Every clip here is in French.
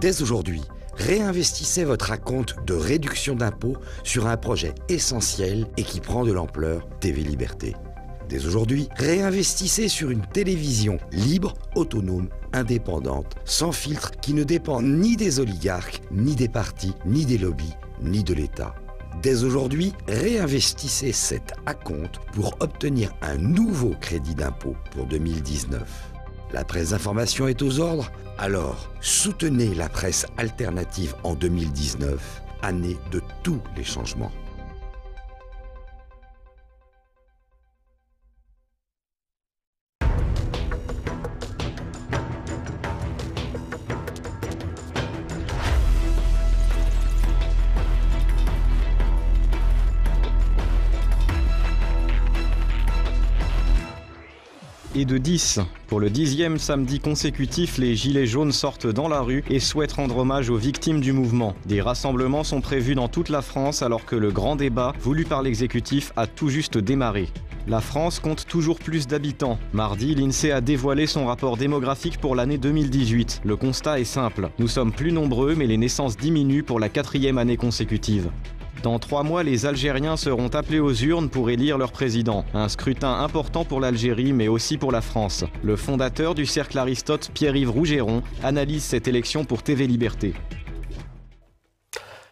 Dès aujourd'hui, réinvestissez votre acompte de réduction d'impôt sur un projet essentiel et qui prend de l'ampleur, TV Liberté. Dès aujourd'hui, réinvestissez sur une télévision libre, autonome, indépendante, sans filtre, qui ne dépend ni des oligarques, ni des partis, ni des lobbies, ni de l'État. Dès aujourd'hui, réinvestissez cet acompte pour obtenir un nouveau crédit d'impôt pour 2019. La presse d'information est aux ordres? Alors, soutenez la presse alternative en 2019, année de tous les changements. Et de 10. Pour le 10e samedi consécutif, les Gilets jaunes sortent dans la rue et souhaitent rendre hommage aux victimes du mouvement. Des rassemblements sont prévus dans toute la France alors que le grand débat, voulu par l'exécutif, a tout juste démarré. La France compte toujours plus d'habitants. Mardi, l'INSEE a dévoilé son rapport démographique pour l'année 2018. Le constat est simple. Nous sommes plus nombreux, mais les naissances diminuent pour la 4e année consécutive. Dans 3 mois, les Algériens seront appelés aux urnes pour élire leur président. Un scrutin important pour l'Algérie, mais aussi pour la France. Le fondateur du Cercle Aristote, Pierre-Yves Rougeron, analyse cette élection pour TV Liberté.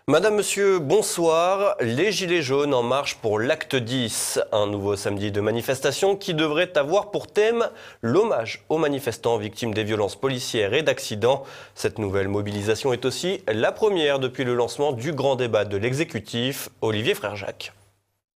Madame, monsieur, bonsoir. Les Gilets jaunes en marche pour l'acte 10, un nouveau samedi de manifestation qui devrait avoir pour thème l'hommage aux manifestants victimes des violences policières et d'accidents. Cette nouvelle mobilisation est aussi la première depuis le lancement du grand débat de l'exécutif. Olivier Frère-Jacques.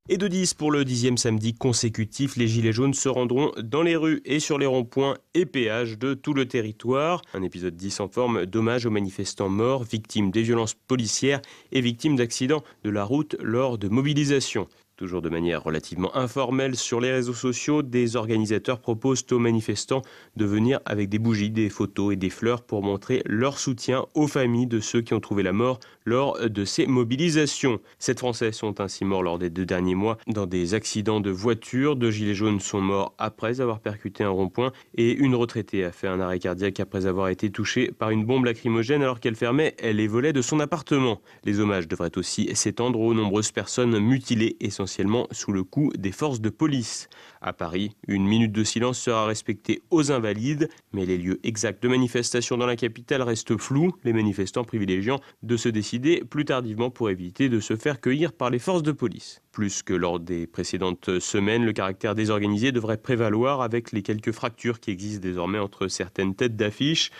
Et de 10 pour le 10e samedi consécutif, les Gilets jaunes se rendront dans les rues et sur les ronds-points et péages de tout le territoire. Un épisode 10 en forme d'hommage aux manifestants morts, victimes des violences policières et victimes d'accidents de la route lors de mobilisations. Toujours de manière relativement informelle sur les réseaux sociaux, des organisateurs proposent aux manifestants de venir avec des bougies, des photos et des fleurs pour montrer leur soutien aux familles de ceux qui ont trouvé la mort lors de ces mobilisations. 7 Français sont ainsi morts lors des 2 derniers mois dans des accidents de voiture. 2 gilets jaunes sont morts après avoir percuté un rond-point et une retraitée a fait un arrêt cardiaque après avoir été touchée par une bombe lacrymogène alors qu'elle fermait les volets de son appartement. Les hommages devraient aussi s'étendre aux nombreuses personnes mutilées, essentiellement sous le coup des forces de police. À Paris, une minute de silence sera respectée aux invalides, mais les lieux exacts de manifestation dans la capitale restent flous, les manifestants privilégiant de se décider plus tardivement pour éviter de se faire cueillir par les forces de police. Plus que lors des précédentes semaines, le caractère désorganisé devrait prévaloir avec les quelques fractures qui existent désormais entre certaines têtes d'affiche.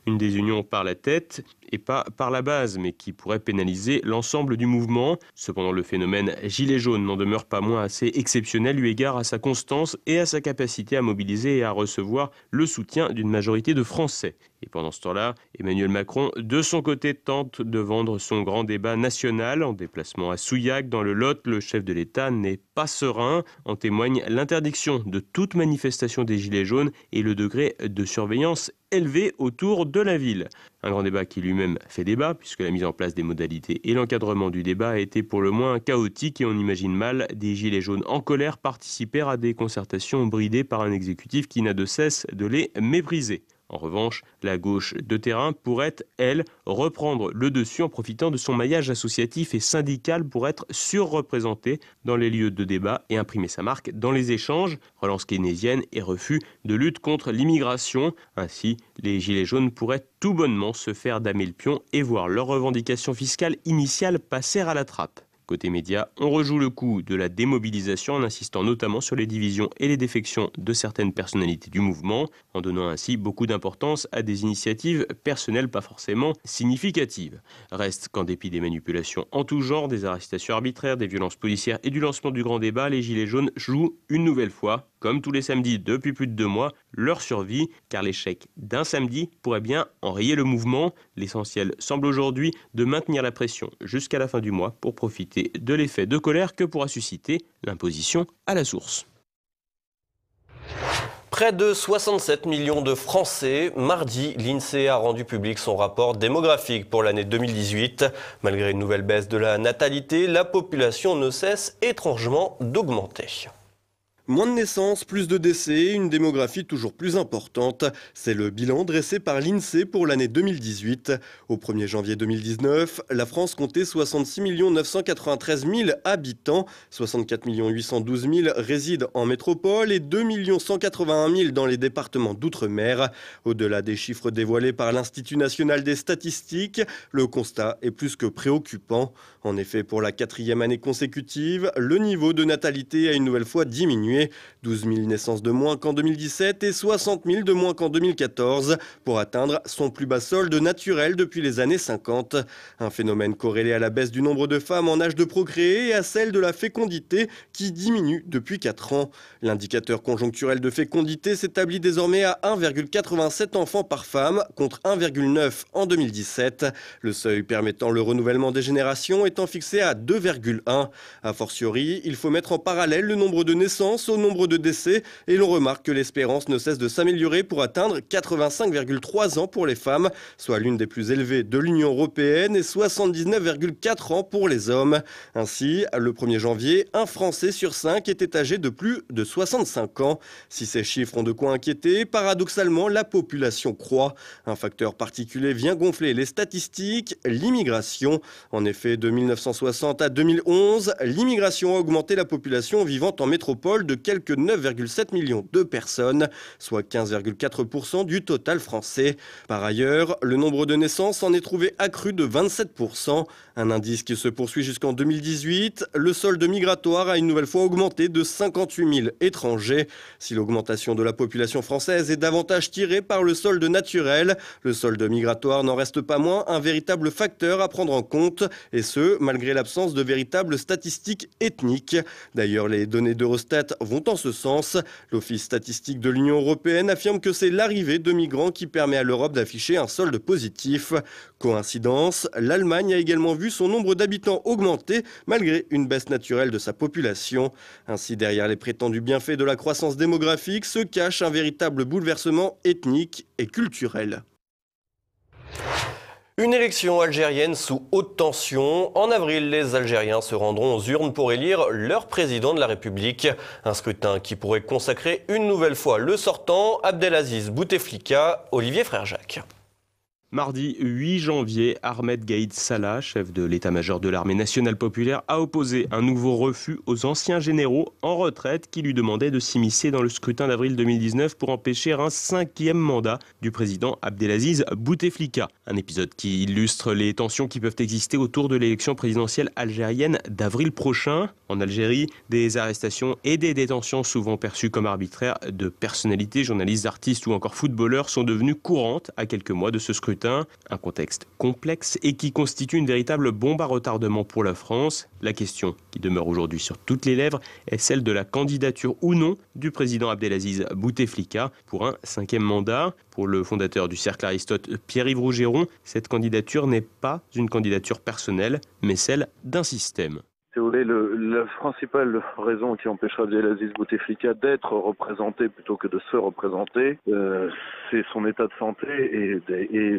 Une désunion par la tête et pas par la base, mais qui pourrait pénaliser l'ensemble du mouvement. Cependant, le phénomène gilet jaune n'en demeure pas moins assez exceptionnel eu égard à sa constance et à sa capacité à mobiliser et à recevoir le soutien d'une majorité de Français. Et pendant ce temps-là, Emmanuel Macron, de son côté, tente de vendre son grand débat national. En déplacement à Souillac, dans le Lot, le chef de l'État n'est pas serein. En témoigne l'interdiction de toute manifestation des Gilets jaunes et le degré de surveillance élevé autour de la ville. Un grand débat qui lui-même fait débat, puisque la mise en place des modalités et l'encadrement du débat a été pour le moins chaotique et on imagine mal des Gilets jaunes en colère participer à des concertations bridées par un exécutif qui n'a de cesse de les mépriser. En revanche, la gauche de terrain pourrait, elle, reprendre le dessus en profitant de son maillage associatif et syndical pour être surreprésentée dans les lieux de débat et imprimer sa marque dans les échanges, relance keynésienne et refus de lutte contre l'immigration. Ainsi, les Gilets jaunes pourraient tout bonnement se faire damer le pion et voir leurs revendications fiscales initiales passer à la trappe. Côté médias, on rejoue le coup de la démobilisation en insistant notamment sur les divisions et les défections de certaines personnalités du mouvement, en donnant ainsi beaucoup d'importance à des initiatives personnelles pas forcément significatives. Reste qu'en dépit des manipulations en tout genre, des arrestations arbitraires, des violences policières et du lancement du grand débat, les Gilets jaunes jouent une nouvelle fois, comme tous les samedis depuis plus de 2 mois, leur survie, car l'échec d'un samedi pourrait bien enrayer le mouvement. L'essentiel semble aujourd'hui de maintenir la pression jusqu'à la fin du mois pour profiter de l'effet de colère que pourra susciter l'imposition à la source. Près de 67 millions de Français. Mardi, l'INSEE a rendu public son rapport démographique pour l'année 2018. Malgré une nouvelle baisse de la natalité, la population ne cesse étrangement d'augmenter. Moins de naissances, plus de décès, une démographie toujours plus importante. C'est le bilan dressé par l'INSEE pour l'année 2018. Au 1er janvier 2019, la France comptait 66 993 000 habitants, 64 812 000 résident en métropole et 2 181 000 dans les départements d'outre-mer. Au-delà des chiffres dévoilés par l'Institut national des statistiques, le constat est plus que préoccupant. En effet, pour la 4e année consécutive, le niveau de natalité a une nouvelle fois diminué. 12 000 naissances de moins qu'en 2017 et 60 000 de moins qu'en 2014 pour atteindre son plus bas solde naturel depuis les années 50. Un phénomène corrélé à la baisse du nombre de femmes en âge de procréer et à celle de la fécondité qui diminue depuis 4 ans. L'indicateur conjoncturel de fécondité s'établit désormais à 1,87 enfants par femme contre 1,9 en 2017. Le seuil permettant le renouvellement des générations étant fixé à 2,1. A fortiori, il faut mettre en parallèle le nombre de naissances au nombre de décès et l'on remarque que l'espérance ne cesse de s'améliorer pour atteindre 85,3 ans pour les femmes, soit l'une des plus élevées de l'Union européenne et 79,4 ans pour les hommes. Ainsi, le 1er janvier, un Français sur 5 était âgé de plus de 65 ans. Si ces chiffres ont de quoi inquiéter, paradoxalement, la population croît. Un facteur particulier vient gonfler les statistiques, l'immigration. En effet, de 1960 à 2011, l'immigration a augmenté la population vivant en métropole de quelques 9,7 millions de personnes, soit 15,4% du total français. Par ailleurs, le nombre de naissances en est trouvé accru de 27%, un indice qui se poursuit jusqu'en 2018. Le solde migratoire a une nouvelle fois augmenté de 58 000 étrangers. Si l'augmentation de la population française est davantage tirée par le solde naturel, le solde migratoire n'en reste pas moins un véritable facteur à prendre en compte, et ce, malgré l'absence de véritables statistiques ethniques. D'ailleurs, les données d'Eurostat vont en ce sens. L'Office statistique de l'Union européenne affirme que c'est l'arrivée de migrants qui permet à l'Europe d'afficher un solde positif. Coïncidence, l'Allemagne a également vu son nombre d'habitants augmenter malgré une baisse naturelle de sa population. Ainsi, derrière les prétendus bienfaits de la croissance démographique se cache un véritable bouleversement ethnique et culturel. Une élection algérienne sous haute tension. En avril, les Algériens se rendront aux urnes pour élire leur président de la République. Un scrutin qui pourrait consacrer une nouvelle fois le sortant, Abdelaziz Bouteflika, Olivier Frère-Jacques. Mardi 8 janvier, Ahmed Gaïd Salah, chef de l'état-major de l'armée nationale populaire, a opposé un nouveau refus aux anciens généraux en retraite qui lui demandaient de s'immiscer dans le scrutin d'avril 2019 pour empêcher un 5e mandat du président Abdelaziz Bouteflika. Un épisode qui illustre les tensions qui peuvent exister autour de l'élection présidentielle algérienne d'avril prochain. En Algérie, des arrestations et des détentions souvent perçues comme arbitraires de personnalités, journalistes, artistes ou encore footballeurs sont devenues courantes à quelques mois de ce scrutin. Un contexte complexe et qui constitue une véritable bombe à retardement pour la France. La question qui demeure aujourd'hui sur toutes les lèvres est celle de la candidature ou non du président Abdelaziz Bouteflika pour un 5e mandat. Pour le fondateur du Cercle Aristote, Pierre-Yves Rougeron, cette candidature n'est pas une candidature personnelle, mais celle d'un système. Si vous voulez, la principale raison qui empêchera Abdelaziz Bouteflika d'être représenté plutôt que de se représenter, c'est son état de santé et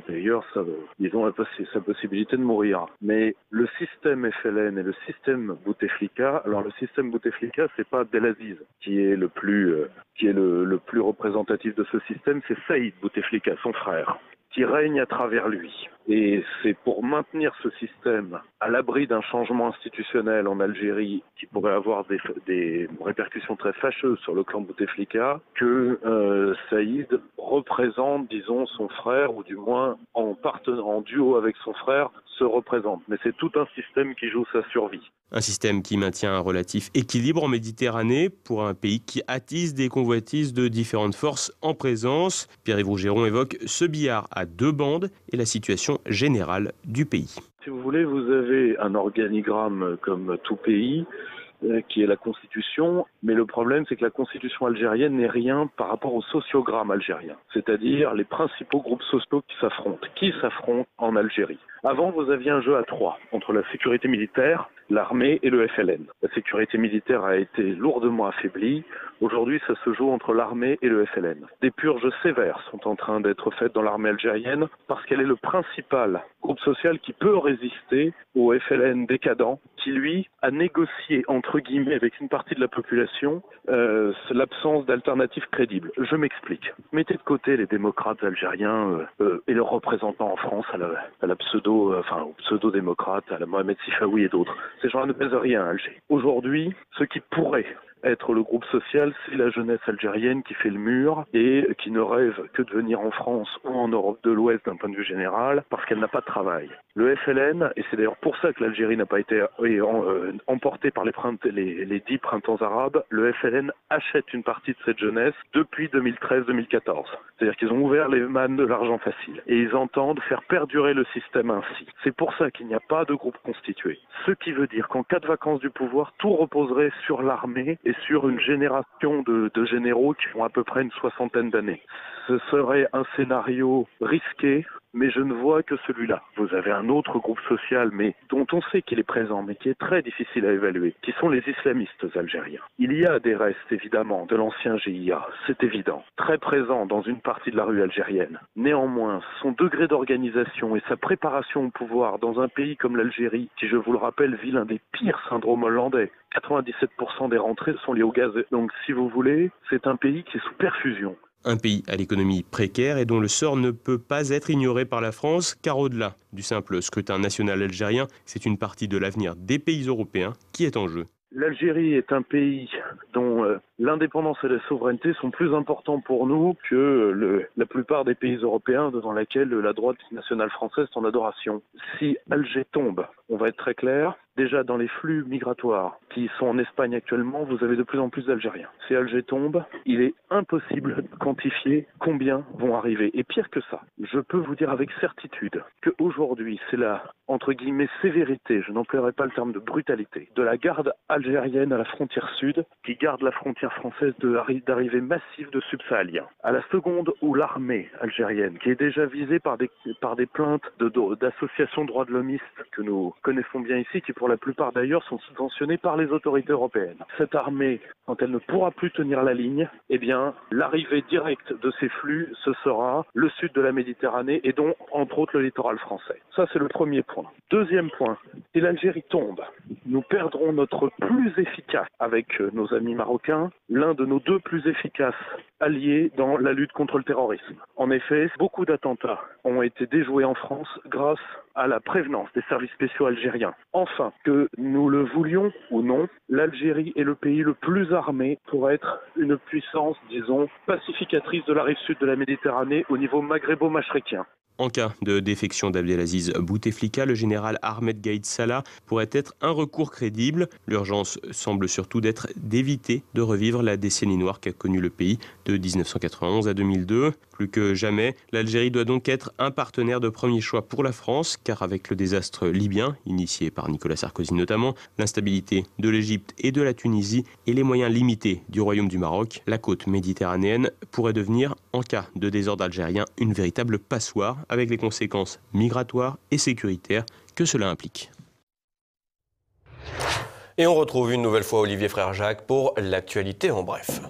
d'ailleurs sa possibilité de mourir. Mais le système FLN et le système Bouteflika, alors le système Bouteflika, c'est pas Abdelaziz qui est le plus représentatif de ce système, c'est Saïd Bouteflika, son frère, qui règne à travers lui. Et c'est pour maintenir ce système à l'abri d'un changement institutionnel en Algérie qui pourrait avoir des répercussions très fâcheuses sur le clan Bouteflika que Saïd représente, disons, son frère, ou du moins en duo avec son frère, se représente. Mais c'est tout un système qui joue sa survie. Un système qui maintient un relatif équilibre en Méditerranée pour un pays qui attise des convoitises de différentes forces en présence. Pierre-Yves Rougeron évoque ce billard à 2 bandes et la situation générale du pays. Si vous voulez, vous avez un organigramme comme tout pays qui est la Constitution, mais le problème c'est que la Constitution algérienne n'est rien par rapport au sociogramme algérien, c'est-à-dire les principaux groupes sociaux qui s'affrontent en Algérie. Avant, vous aviez un jeu à 3 entre la sécurité militaire, l'armée et le FLN. La sécurité militaire a été lourdement affaiblie. Aujourd'hui, ça se joue entre l'armée et le FLN. Des purges sévères sont en train d'être faites dans l'armée algérienne parce qu'elle est le principal groupe social qui peut résister au FLN décadent, qui lui a négocié entre guillemets avec une partie de la population l'absence d'alternatives crédibles. Je m'explique. Mettez de côté les démocrates algériens et leurs représentants en France à la pseudo-démocrate, à la Mohamed Sifawi et d'autres. Ces gens-là ne pèsent rien à Alger. Aujourd'hui, ce qui pourrait être le groupe social, c'est la jeunesse algérienne qui fait le mur et qui ne rêve que de venir en France ou en Europe de l'Ouest d'un point de vue général parce qu'elle n'a pas de travail. Le FLN, et c'est d'ailleurs pour ça que l'Algérie n'a pas été emportée par les 10 printemps arabes, le FLN achète une partie de cette jeunesse depuis 2013-2014. C'est-à-dire qu'ils ont ouvert les mannes de l'argent facile et ils entendent faire perdurer le système ainsi. C'est pour ça qu'il n'y a pas de groupe constitué. Ce qui veut dire qu'en cas de vacances du pouvoir, tout reposerait sur l'armée et sur une génération de généraux qui ont à peu près une soixantaine d'années. Ce serait un scénario risqué, mais je ne vois que celui-là. Vous avez un autre groupe social, mais dont on sait qu'il est présent, mais qui est très difficile à évaluer, qui sont les islamistes algériens. Il y a des restes, évidemment, de l'ancien GIA, c'est évident, très présent dans une partie de la rue algérienne. Néanmoins, son degré d'organisation et sa préparation au pouvoir dans un pays comme l'Algérie, qui, je vous le rappelle, vit l'un des pires syndromes hollandais, 97% des rentrées sont liées au gaz. Donc, si vous voulez, c'est un pays qui est sous perfusion. Un pays à l'économie précaire et dont le sort ne peut pas être ignoré par la France, car au-delà du simple scrutin national algérien, c'est une partie de l'avenir des pays européens qui est en jeu. L'Algérie est un pays dont l'indépendance et la souveraineté sont plus importants pour nous que la plupart des pays européens dans lesquels la droite nationale française est en adoration. Si Alger tombe, on va être très clair, déjà dans les flux migratoires qui sont en Espagne actuellement, vous avez de plus en plus d'Algériens. Si Alger tombe, il est impossible de quantifier combien vont arriver. Et pire que ça, je peux vous dire avec certitude qu'aujourd'hui, c'est la, entre guillemets, sévérité, je n'emploierai pas le terme de brutalité, de la garde algérienne à la frontière sud, qui garde la frontière française d'arrivée massive de subsahariens. À la seconde où l'armée algérienne, qui est déjà visée par des plaintes d'associations droits de l'hommistes que nous connaissons bien ici, qui pour la plupart d'ailleurs sont subventionnées par les autorités européennes. Cette armée, quand elle ne pourra plus tenir la ligne, eh bien, l'arrivée directe de ces flux, ce sera le sud de la Méditerranée et dont, entre autres, le littoral français. Ça, c'est le premier point. Deuxième point, si l'Algérie tombe, nous perdrons notre plus efficace, avec nos amis marocains, l'un de nos deux plus efficaces alliés dans la lutte contre le terrorisme. En effet, beaucoup d'attentats ont été déjoués en France grâce à la prévenance des services spéciaux algériens. Enfin, que nous le voulions ou non, l'Algérie est le pays le plus armé pour être une puissance, disons, pacificatrice de la rive sud de la Méditerranée au niveau maghrébo-machréquien. En cas de défection d'Abdelaziz Bouteflika, le général Ahmed Gaïd Salah pourrait être un recours crédible. L'urgence semble surtout d'être d'éviter de revivre la décennie noire qu'a connue le pays de 1991 à 2002. Plus que jamais, l'Algérie doit donc être un partenaire de premier choix pour la France, car avec le désastre libyen, initié par Nicolas Sarkozy notamment, l'instabilité de l'Égypte et de la Tunisie et les moyens limités du Royaume du Maroc, la côte méditerranéenne pourrait devenir, en cas de désordre algérien, une véritable passoire, avec les conséquences migratoires et sécuritaires que cela implique. Et on retrouve une nouvelle fois Olivier Frère-Jacques pour l'actualité en bref.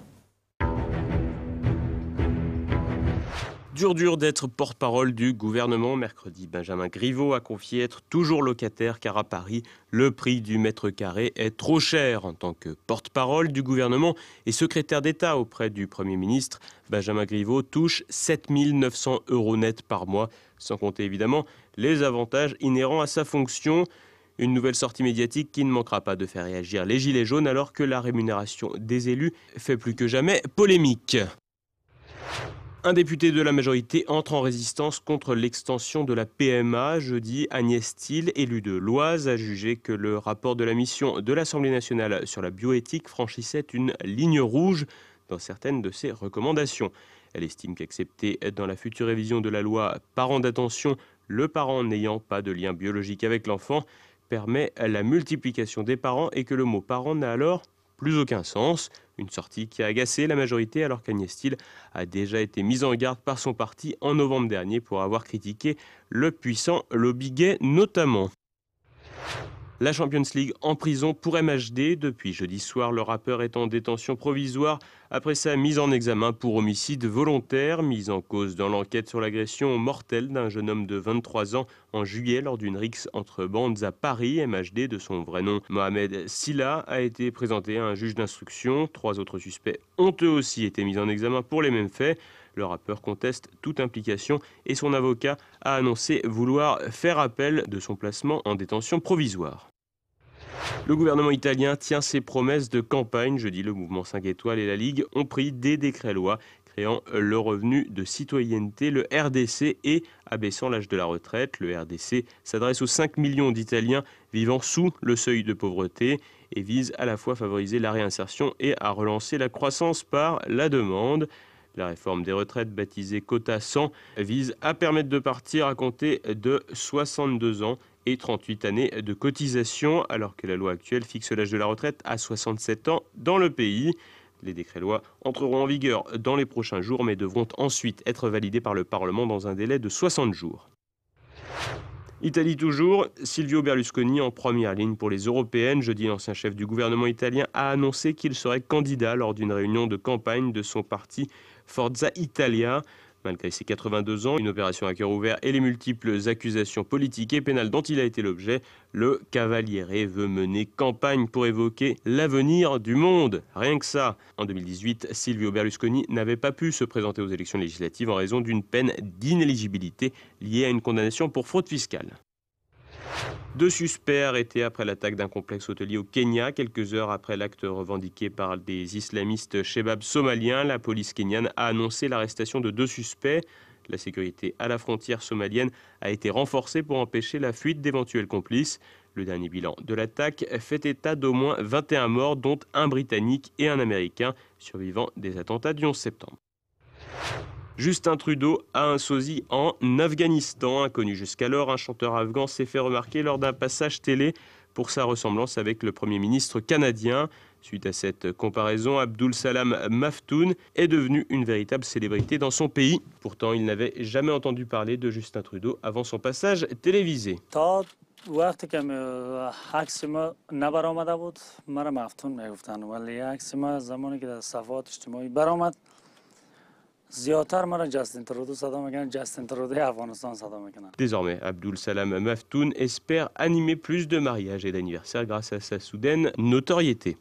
Dur d'être porte-parole du gouvernement. Mercredi, Benjamin Griveaux a confié être toujours locataire car à Paris, le prix du mètre carré est trop cher. En tant que porte-parole du gouvernement et secrétaire d'État auprès du Premier ministre, Benjamin Griveaux touche 7 900 € net par mois, sans compter évidemment les avantages inhérents à sa fonction. Une nouvelle sortie médiatique qui ne manquera pas de faire réagir les Gilets jaunes alors que la rémunération des élus fait plus que jamais polémique. Un député de la majorité entre en résistance contre l'extension de la PMA. Jeudi, Agnès Thill, élue de l'Oise, a jugé que le rapport de la mission de l'Assemblée nationale sur la bioéthique franchissait une ligne rouge dans certaines de ses recommandations. Elle estime qu'accepter dans la future révision de la loi parent d'attention, le parent n'ayant pas de lien biologique avec l'enfant, permet la multiplication des parents et que le mot parent n'a alors plus aucun sens. Une sortie qui a agacé la majorité alors qu'Agnès Thill a déjà été mise en garde par son parti en novembre dernier pour avoir critiqué le puissant lobby gay notamment. La Champions League en prison pour MHD. Depuis jeudi soir, le rappeur est en détention provisoire après sa mise en examen pour homicide volontaire, mise en cause dans l'enquête sur l'agression mortelle d'un jeune homme de 23 ans en juillet lors d'une rixe entre bandes à Paris. MHD, de son vrai nom Mohamed Silla, a été présenté à un juge d'instruction. 3 autres suspects ont eux aussi été mis en examen pour les mêmes faits. Le rappeur conteste toute implication et son avocat a annoncé vouloir faire appel de son placement en détention provisoire. Le gouvernement italien tient ses promesses de campagne. Jeudi, le mouvement 5 étoiles et la Ligue ont pris des décrets-lois créant le revenu de citoyenneté, le RDC, et abaissant l'âge de la retraite. Le RDC s'adresse aux 5 millions d'Italiens vivant sous le seuil de pauvreté et vise à la fois à favoriser la réinsertion et à relancer la croissance par la demande. La réforme des retraites, baptisée Quota 100, vise à permettre de partir à compter de 62 ans et 38 années de cotisation, alors que la loi actuelle fixe l'âge de la retraite à 67 ans dans le pays. Les décrets-lois entreront en vigueur dans les prochains jours, mais devront ensuite être validés par le Parlement dans un délai de 60 jours. Italie toujours, Silvio Berlusconi en première ligne pour les européennes. Jeudi, l'ancien chef du gouvernement italien a annoncé qu'il serait candidat lors d'une réunion de campagne de son parti Forza Italia. Malgré ses 82 ans, une opération à cœur ouvert et les multiples accusations politiques et pénales dont il a été l'objet, le Cavaliere veut mener campagne pour évoquer l'avenir du monde. Rien que ça. En 2018, Silvio Berlusconi n'avait pas pu se présenter aux élections législatives en raison d'une peine d'inéligibilité liée à une condamnation pour fraude fiscale. 2 suspects arrêtés après l'attaque d'un complexe hôtelier au Kenya. Quelques heures après l'acte revendiqué par des islamistes Shebab somaliens, la police kenyane a annoncé l'arrestation de 2 suspects. La sécurité à la frontière somalienne a été renforcée pour empêcher la fuite d'éventuels complices. Le dernier bilan de l'attaque fait état d'au moins 21 morts, dont un Britannique et un Américain, survivants des attentats du 11 septembre. Justin Trudeau a un sosie en Afghanistan. Inconnu jusqu'alors, un chanteur afghan s'est fait remarquer lors d'un passage télé pour sa ressemblance avec le Premier ministre canadien. Suite à cette comparaison, Abdul Salam Maftoon est devenu une véritable célébrité dans son pays. Pourtant, il n'avait jamais entendu parler de Justin Trudeau avant son passage télévisé. وقتی که عکس ما نبرآمده بود مرا مفتون میگفتن ولی عکس ما زمانی که در صفحات اجتماعی برآمد زیادتر مرا جاستین ترودو صدا میکنن جاستین ترودو افغانستان صدا میکنن. Désormais, Abdul Salam Maftoon espère animer plus de mariages et d'anniversaires grâce à sa soudaine notoriété.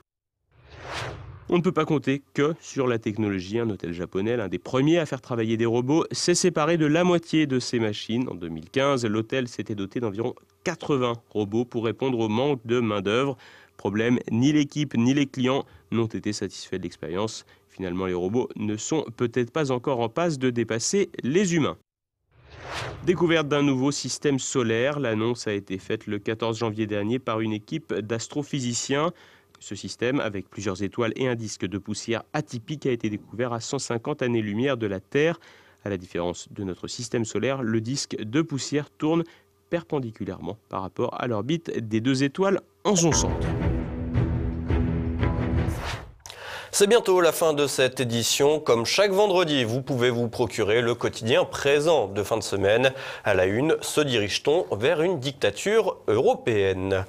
On ne peut pas compter que sur la technologie. Un hôtel japonais, l'un des premiers à faire travailler des robots, s'est séparé de la moitié de ses machines. En 2015, l'hôtel s'était doté d'environ 80 robots pour répondre au manque de main-d'œuvre. Problème, ni l'équipe ni les clients n'ont été satisfaits de l'expérience. Finalement, les robots ne sont peut-être pas encore en passe de dépasser les humains. Découverte d'un nouveau système solaire, l'annonce a été faite le 14 janvier dernier par une équipe d'astrophysiciens. Ce système, avec plusieurs étoiles et un disque de poussière atypique, a été découvert à 150 années-lumière de la Terre. À la différence de notre système solaire, le disque de poussière tourne perpendiculairement par rapport à l'orbite des 2 étoiles en son centre. C'est bientôt la fin de cette édition. Comme chaque vendredi, vous pouvez vous procurer le quotidien présent de fin de semaine. À la une, se dirige-t-on vers une dictature européenne ?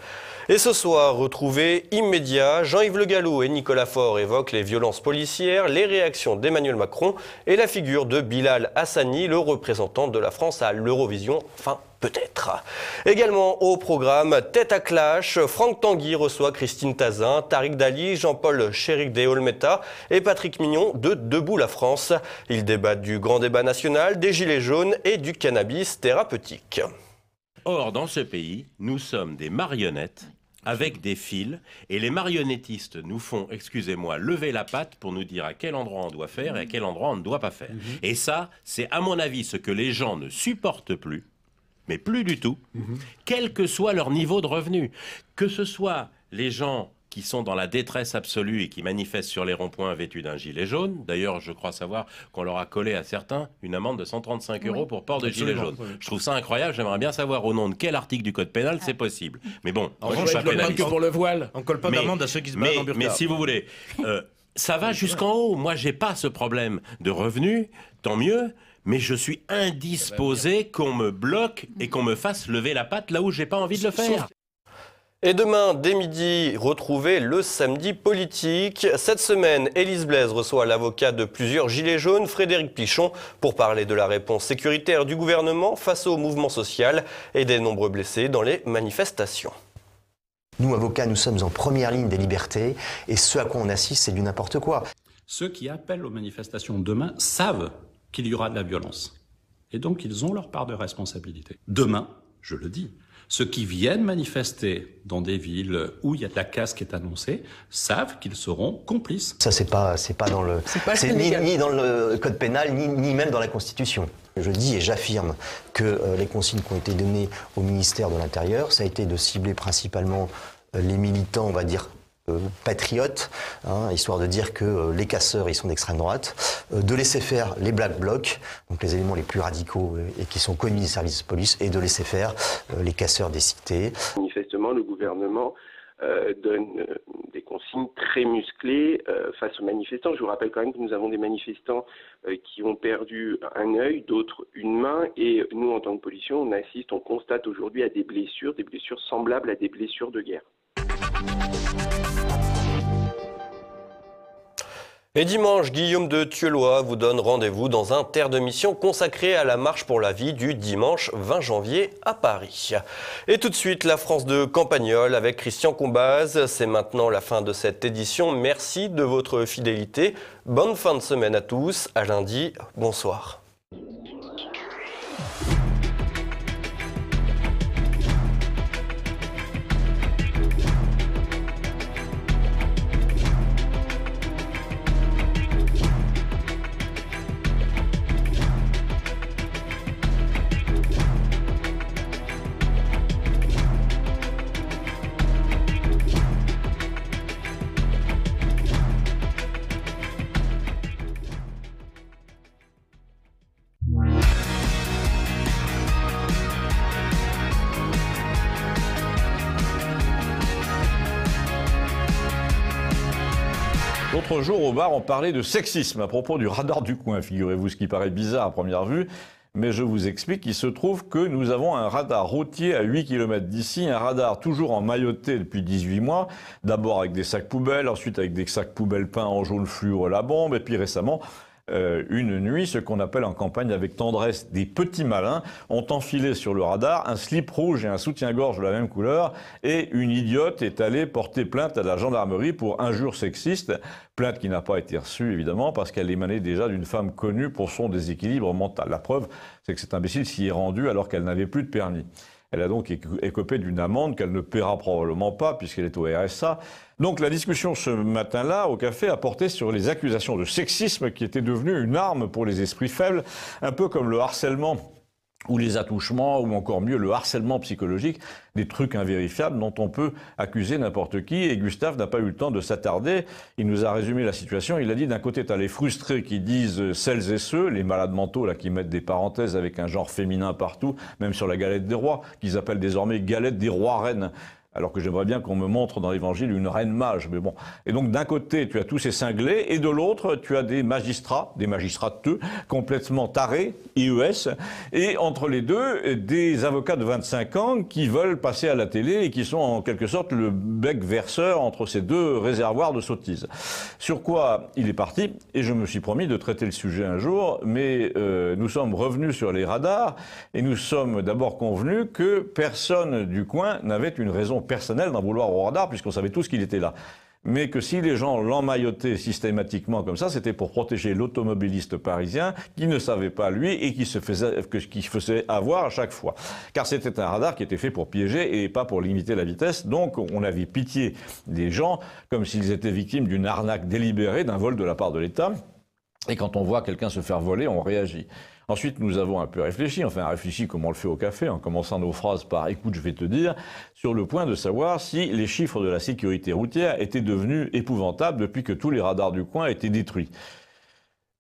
Et ce soir, retrouvez immédiat, Jean-Yves Le Gallou et Nicolas Faure évoquent les violences policières, les réactions d'Emmanuel Macron et la figure de Bilal Hassani, le représentant de la France à l'Eurovision. Enfin, peut-être. Également au programme Tête à Clash, Franck Tanguy reçoit Christine Tazin, Tariq Dali, Jean-Paul Chéric de Olmeta et Patrick Mignon de Debout la France. Ils débattent du grand débat national, des gilets jaunes et du cannabis thérapeutique. Or, dans ce pays, nous sommes des marionnettes avec des fils, et les marionnettistes nous font, excusez-moi, lever la patte pour nous dire à quel endroit on doit faire et à quel endroit on ne doit pas faire. Et ça, c'est à mon avis ce que les gens ne supportent plus, mais plus du tout, quel que soit leur niveau de revenu. Que ce soit les gens qui sont dans la détresse absolue et qui manifestent sur les ronds-points vêtus d'un gilet jaune. D'ailleurs, je crois savoir qu'on leur a collé à certains une amende de 135 € pour port de gilet jaune. Je trouve ça incroyable. J'aimerais bien savoir au nom de quel article du code pénal c'est possible. Mais bon, en revanche, je ne colle pas que pour le voile. On ne colle pas d'amende à ceux qui se battent en burqa. Mais si vous voulez, ça va jusqu'en haut. Moi, j'ai pas ce problème de revenus, tant mieux. Mais je suis indisposé qu'on me bloque et qu'on me fasse lever la patte là où j'ai pas envie de le faire. Et demain, dès midi, retrouvez le samedi politique. Cette semaine, Élise Blaise reçoit l'avocat de plusieurs gilets jaunes, Frédéric Pichon, pour parler de la réponse sécuritaire du gouvernement face au mouvement social et des nombreux blessés dans les manifestations. Nous, avocats, nous sommes en première ligne des libertés et ce à quoi on assiste, c'est du n'importe quoi. Ceux qui appellent aux manifestations demain savent qu'il y aura de la violence. Et donc, ils ont leur part de responsabilité. Demain, je le dis, ceux qui viennent manifester dans des villes où il y a de la casse qui est annoncée savent qu'ils seront complices. Ça, c'est pas dans le, c'est ni dans le code pénal, ni même dans la Constitution. Je dis et j'affirme que les consignes qui ont été données au ministère de l'Intérieur, ça a été de cibler principalement les militants, on va dire, patriotes, histoire de dire que les casseurs, ils sont d'extrême droite, de laisser faire les black blocs, donc les éléments les plus radicaux et qui sont connus des services de police, et de laisser faire les casseurs des cités. Manifestement, le gouvernement donne des consignes très musclées face aux manifestants. Je vous rappelle quand même que nous avons des manifestants qui ont perdu un œil, d'autres une main, et nous, en tant que policiers, on constate aujourd'hui à des blessures semblables à des blessures de guerre. Et dimanche, Guillaume de Thieulois vous donne rendez-vous dans un terre de mission consacré à la marche pour la vie du dimanche 20 janvier à Paris. Et tout de suite, la France de Campagnol avec Christian Combaz. C'est maintenant la fin de cette édition. Merci de votre fidélité. Bonne fin de semaine à tous. À lundi. Bonsoir. L'autre jour, au bar, on parlait de sexisme à propos du radar du coin, figurez-vous, ce qui paraît bizarre à première vue. Mais je vous explique, il se trouve que nous avons un radar routier à 8 km d'ici, un radar toujours emmailloté depuis 18 mois, d'abord avec des sacs poubelles, ensuite avec des sacs poubelles peints en jaune fluo la bombe, et puis récemment, une nuit, ce qu'on appelle en campagne avec tendresse des petits malins ont enfilé sur le radar un slip rouge et un soutien-gorge de la même couleur, et une idiote est allée porter plainte à la gendarmerie pour injure sexiste, plainte qui n'a pas été reçue évidemment parce qu'elle émanait déjà d'une femme connue pour son déséquilibre mental. La preuve, c'est que cet imbécile s'y est rendu alors qu'elle n'avait plus de permis. Elle a donc écopé d'une amende qu'elle ne paiera probablement pas puisqu'elle est au RSA. Donc la discussion ce matin-là au café a porté sur les accusations de sexisme qui étaient devenues une arme pour les esprits faibles, un peu comme le harcèlement ou les attouchements, ou encore mieux le harcèlement psychologique, des trucs invérifiables dont on peut accuser n'importe qui. Et Gustave n'a pas eu le temps de s'attarder. Il nous a résumé la situation. Il a dit d'un côté, tu as les frustrés qui disent celles et ceux, les malades mentaux là qui mettent des parenthèses avec un genre féminin partout, même sur la galette des rois, qu'ils appellent désormais galette des rois-reines. Alors que j'aimerais bien qu'on me montre dans l'Évangile une reine mage, mais bon. Et donc d'un côté, tu as tous ces cinglés, et de l'autre, tu as des magistrateux, complètement tarés, IES, et entre les deux, des avocats de 25 ans qui veulent passer à la télé et qui sont en quelque sorte le bec verseur entre ces deux réservoirs de sottises. Sur quoi il est parti, et je me suis promis de traiter le sujet un jour, mais nous sommes revenus sur les radars, et nous sommes d'abord convenus que personne du coin n'avait une raison personnel d'en vouloir au radar, puisqu'on savait tous qu'il était là. Mais que si les gens l'emmaillotaient systématiquement comme ça, c'était pour protéger l'automobiliste parisien qui ne savait pas lui et qui se faisait avoir à chaque fois. Car c'était un radar qui était fait pour piéger et pas pour limiter la vitesse. Donc on avait pitié des gens comme s'ils étaient victimes d'une arnaque délibérée, d'un vol de la part de l'État. Et quand on voit quelqu'un se faire voler, on réagit. Ensuite, nous avons un peu réfléchi, comme on le fait au café, en commençant nos phrases par « écoute, je vais te dire », sur le point de savoir si les chiffres de la sécurité routière étaient devenus épouvantables depuis que tous les radars du coin étaient détruits.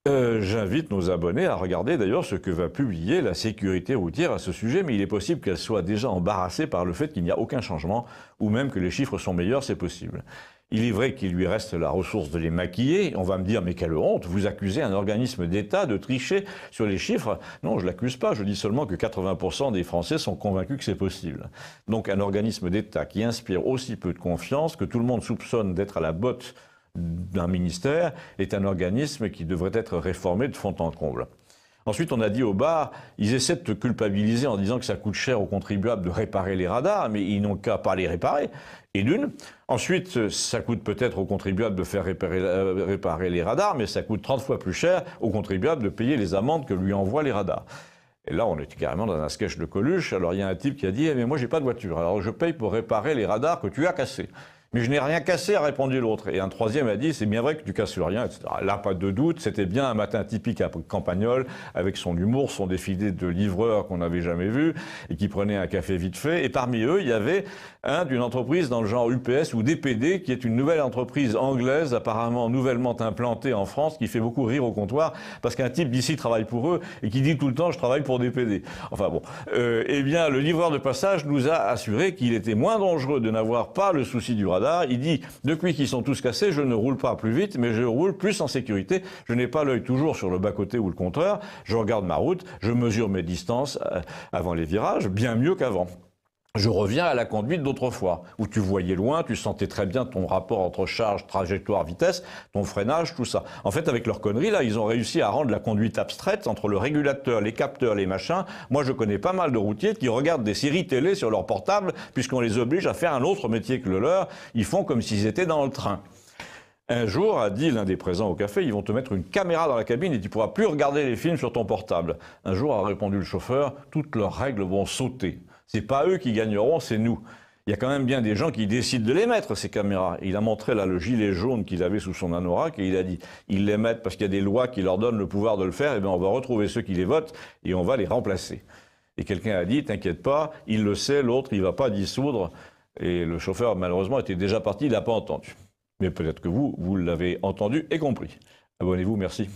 J'invite nos abonnés à regarder d'ailleurs ce que va publier la sécurité routière à ce sujet, mais il est possible qu'elle soit déjà embarrassée par le fait qu'il n'y a aucun changement, ou même que les chiffres sont meilleurs, c'est possible. Il est vrai qu'il lui reste la ressource de les maquiller. On va me dire, mais quelle honte, vous accusez un organisme d'État de tricher sur les chiffres. Non, je ne l'accuse pas, je dis seulement que 80% des Français sont convaincus que c'est possible. Donc un organisme d'État qui inspire aussi peu de confiance, que tout le monde soupçonne d'être à la botte d'un ministère, est un organisme qui devrait être réformé de fond en comble. Ensuite, on a dit au bar, ils essaient de te culpabiliser en disant que ça coûte cher aux contribuables de réparer les radars, mais ils n'ont qu'à pas les réparer. Et d'une. Ensuite, ça coûte peut-être aux contribuables de faire réparer les radars, mais ça coûte 30 fois plus cher aux contribuables de payer les amendes que lui envoient les radars. Et là, on était carrément dans un sketch de Coluche. Alors, il y a un type qui a dit, mais moi, j'ai pas de voiture, alors je paye pour réparer les radars que tu as cassés. Mais je n'ai rien cassé, a répondu l'autre. Et un troisième a dit, c'est bien vrai que tu casses rien, etc. Là, pas de doute, c'était bien un matin typique à Campagnol, avec son humour, son défilé de livreurs qu'on n'avait jamais vu, et qui prenait un café vite fait. Et parmi eux, il y avait un d'une entreprise dans le genre UPS ou DPD, qui est une nouvelle entreprise anglaise, apparemment nouvellement implantée en France, qui fait beaucoup rire au comptoir, parce qu'un type d'ici travaille pour eux, et qui dit tout le temps, je travaille pour DPD. Enfin bon. Eh bien, le livreur de passage nous a assuré qu'il était moins dangereux de n'avoir pas le souci du radar. Il dit, depuis qu'ils sont tous cassés, je ne roule pas plus vite, mais je roule plus en sécurité. Je n'ai pas l'œil toujours sur le bas-côté ou le compteur. Je regarde ma route, je mesure mes distances avant les virages, bien mieux qu'avant. Je reviens à la conduite d'autrefois, où tu voyais loin, tu sentais très bien ton rapport entre charge, trajectoire, vitesse, ton freinage, tout ça. En fait, avec leur connerie, là, ils ont réussi à rendre la conduite abstraite entre le régulateur, les capteurs, les machins. Moi, je connais pas mal de routiers qui regardent des séries télé sur leur portable, puisqu'on les oblige à faire un autre métier que le leur. Ils font comme s'ils étaient dans le train. Un jour, a dit l'un des présents au café, ils vont te mettre une caméra dans la cabine et tu pourras plus regarder les films sur ton portable. Un jour, a répondu le chauffeur, toutes leurs règles vont sauter. C'est pas eux qui gagneront, c'est nous. Il y a quand même bien des gens qui décident de les mettre, ces caméras. Il a montré là le gilet jaune qu'il avait sous son anorak et il a dit, ils les mettent parce qu'il y a des lois qui leur donnent le pouvoir de le faire, et bien on va retrouver ceux qui les votent et on va les remplacer. Et quelqu'un a dit, t'inquiète pas, il le sait, l'autre, il va pas dissoudre. Et le chauffeur, malheureusement, était déjà parti, il n'a pas entendu. Mais peut-être que vous l'avez entendu et compris. Abonnez-vous, merci.